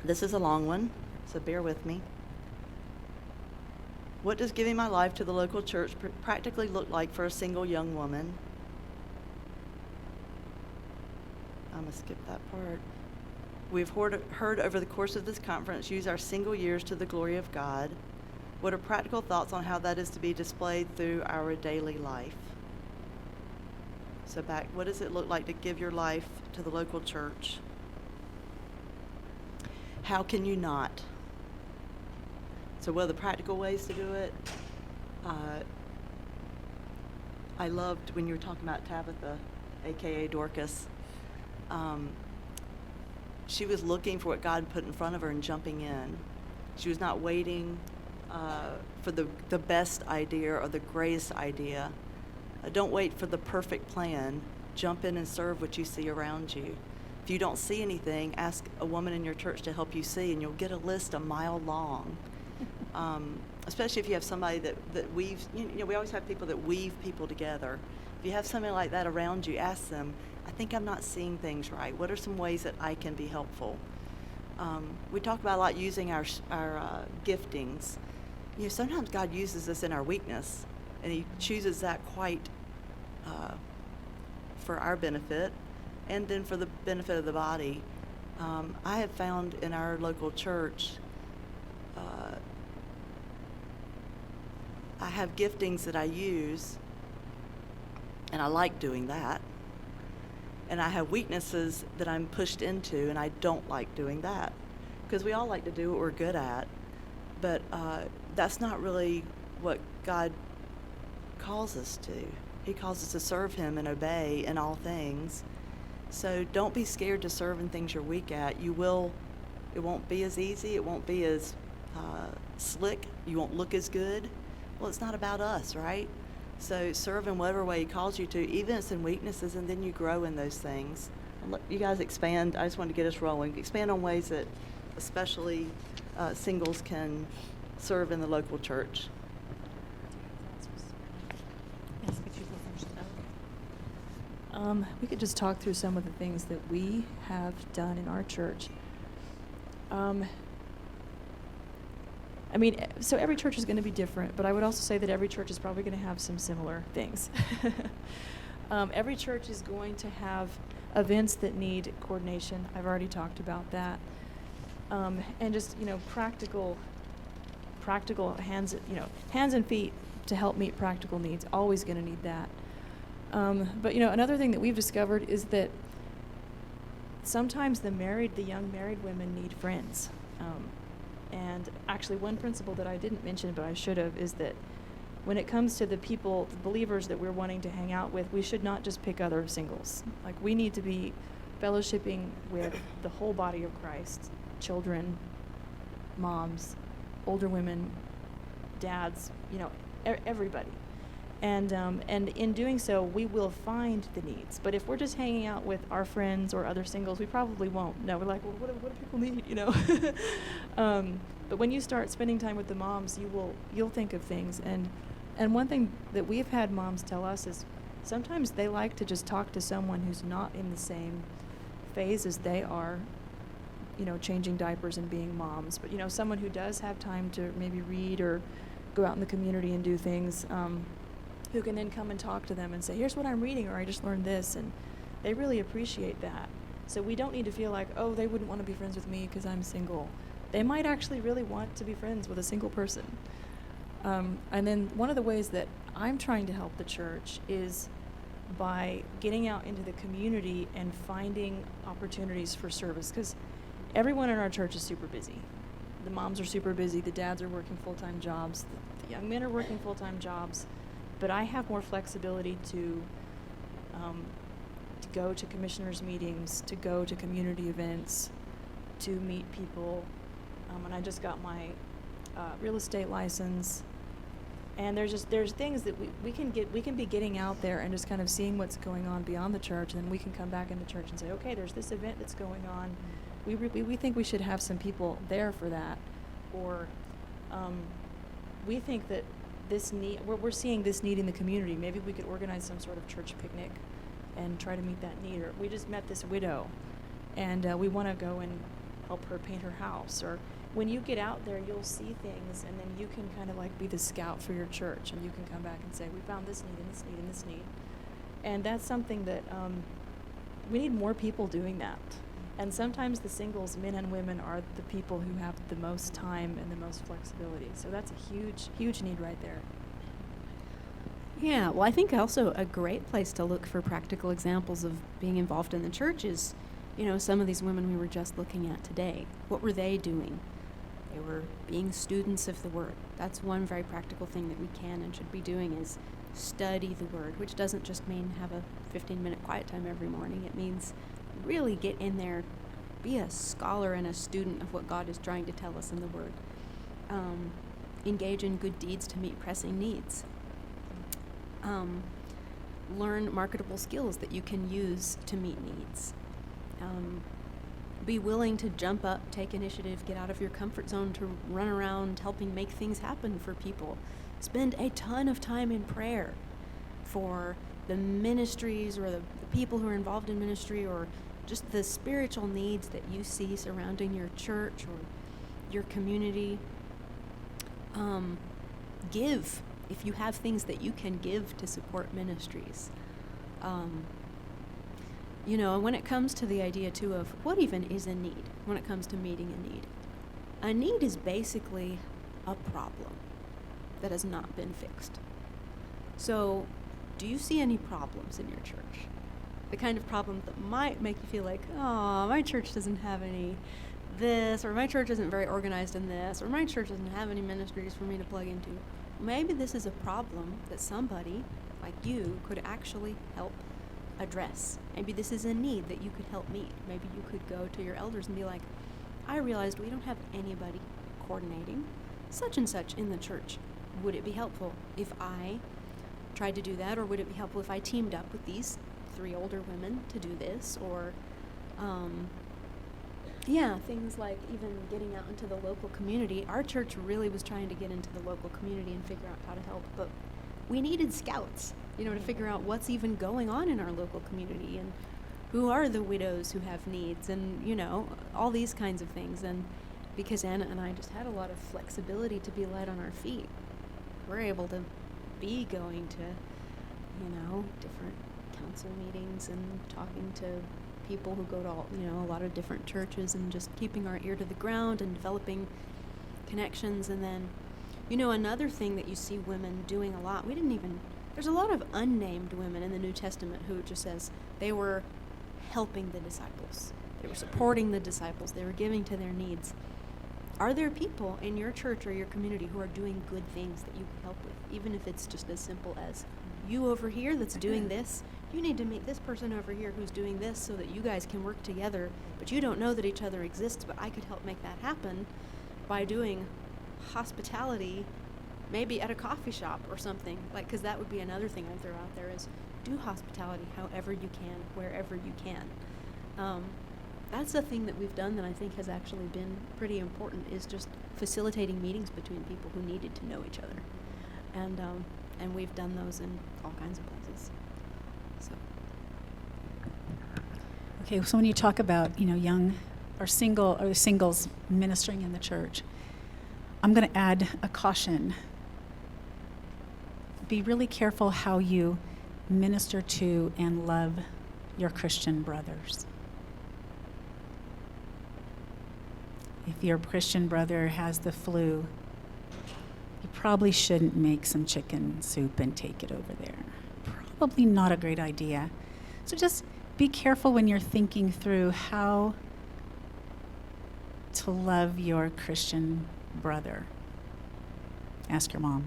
This is a long one, so bear with me. What does giving my life to the local church practically look like for a single young woman? I'm going to skip that part. We've heard over the course of this conference, use our single years to the glory of God. What are practical thoughts on how that is to be displayed through our daily life? So back, what does it look like to give your life to the local church? How can you not? So what are the practical ways to do it? I loved when you were talking about Tabitha, aka Dorcas. She was looking for what God put in front of her and jumping in. She was not waiting for the best idea or the greatest idea. Don't wait for the perfect plan. Jump in and serve what you see around you. If you don't see anything, ask a woman in your church to help you see, and you'll get a list a mile long. Especially if you have somebody that weaves, we always have people that weave people together. If you have somebody like that around you, ask them, I think I'm not seeing things right. What are some ways that I can be helpful? We talk about a lot using our giftings. Sometimes God uses us in our weakness, and he chooses that quite for our benefit and then for the benefit of the body. I have found in our local church, I have giftings that I use, and I like doing that. And I have weaknesses that I'm pushed into, and I don't like doing that. Because we all like to do what we're good at, but that's not really what God calls us to. He calls us to serve him and obey in all things. So don't be scared to serve in things you're weak at. It won't be as easy. It won't be as slick. You won't look as good. Well, it's not about us, right? So serve in whatever way he calls you to, even if it's in weaknesses, and then you grow in those things. And let you guys expand. I just wanted to get us rolling. Expand on ways that especially singles can serve in the local church. We could just talk through some of the things that we have done in our church. So every church is going to be different, but I would also say that every church is probably going to have some similar things. Every church is going to have events that need coordination. I've already talked about that. And just, practical hands and feet to help meet practical needs. Always going to need that. But another thing that we've discovered is that sometimes the young married women need friends. And actually one principle that I didn't mention, but I should have, is that when it comes to the believers that we're wanting to hang out with, we should not just pick other singles. Like, we need to be fellowshipping with the whole body of Christ, children, moms, older women, dads, everybody. And in doing so, we will find the needs. But if we're just hanging out with our friends or other singles, we probably won't. No, we're like, well, what do people need, But when you start spending time with the moms, you'll think of things. And one thing that we've had moms tell us is sometimes they like to just talk to someone who's not in the same phase as they are, changing diapers and being moms. But, someone who does have time to maybe read or go out in the community and do things, who can then come and talk to them and say, here's what I'm reading, or I just learned this, and they really appreciate that. So we don't need to feel like, oh, they wouldn't want to be friends with me because I'm single. They might actually really want to be friends with a single person. And then one of the ways that I'm trying to help the church is by getting out into the community and finding opportunities for service, because everyone in our church is super busy. The moms are super busy, the dads are working full-time jobs, the young men are working full-time jobs. But I have more flexibility to go to commissioners' meetings, to go to community events, to meet people. And I just got my real estate license. And there's things that we can be getting out there and just kind of seeing what's going on beyond the church, and then we can come back into church and say, okay, there's this event that's going on. We think we should have some people there for that, or we think that this need, we're seeing this need in the community. Maybe we could organize some sort of church picnic and try to meet that need. Or we just met this widow, and we want to go and help her paint her house. Or when you get out there, you'll see things, and then you can kind of like be the scout for your church, and you can come back and say, we found this need and this need and this need. And that's something that we need more people doing that. And sometimes the singles, men and women, are the people who have the most time and the most flexibility. So that's a huge, huge need right there. Yeah, well, I think also a great place to look for practical examples of being involved in the church is, some of these women we were just looking at today. What were they doing? They were being students of the Word. That's one very practical thing that we can and should be doing, is study the Word, which doesn't just mean have a 15-minute quiet time every morning. It means really get in there, be a scholar and a student of what God is trying to tell us in the Word. Engage in good deeds to meet pressing needs. Learn marketable skills that you can use to meet needs. Be willing to jump up, take initiative, get out of your comfort zone to run around helping make things happen for people. Spend a ton of time in prayer for the ministries or the people who are involved in ministry, or just the spiritual needs that you see surrounding your church or your community. Give, if you have things that you can give to support ministries. When it comes to the idea, too, of what even is a need, when it comes to meeting a need is basically a problem that has not been fixed. So, do you see any problems in your church? The kind of problem that might make you feel like, oh, my church doesn't have any this, or my church isn't very organized in this, or my church doesn't have any ministries for me to plug into. Maybe this is a problem that somebody like you could actually help address. Maybe this is a need that you could help meet. Maybe you could go to your elders and be like, I realized we don't have anybody coordinating such and such in the church. Would it be helpful if I tried to do that, or would it be helpful if I teamed up with these 3 older women to do this? Or things like even getting out into the local community. Our church really was trying to get into the local community and figure out how to help, but we needed scouts, to figure out what's even going on in our local community, and who are the widows who have needs, and, all these kinds of things. And because Anna and I just had a lot of flexibility to be light on our feet, we're able to be going to, different council meetings and talking to people who go to a lot of different churches, and just keeping our ear to the ground and developing connections. And then, another thing that you see women doing a lot, there's a lot of unnamed women in the New Testament who it just says they were helping the disciples. They were supporting the disciples. They were giving to their needs. Are there people in your church or your community who are doing good things that you can help with, even if it's just as simple as you over here that's doing this? You need to meet this person over here who's doing this so that you guys can work together, but you don't know that each other exists, but I could help make that happen by doing hospitality, maybe at a coffee shop or something. Because that would be another thing I'd throw out there, is do hospitality however you can, wherever you can. That's the thing that we've done that I think has actually been pretty important, is just facilitating meetings between people who needed to know each other. And we've done those in all kinds of places. So. Okay, so when you talk about, young or singles ministering in the church, I'm going to add a caution. Be really careful how you minister to and love your Christian brothers. If your Christian brother has the flu, you probably shouldn't make some chicken soup and take it over there. Probably not a great idea. So just be careful when you're thinking through how to love your Christian brother. Ask your mom.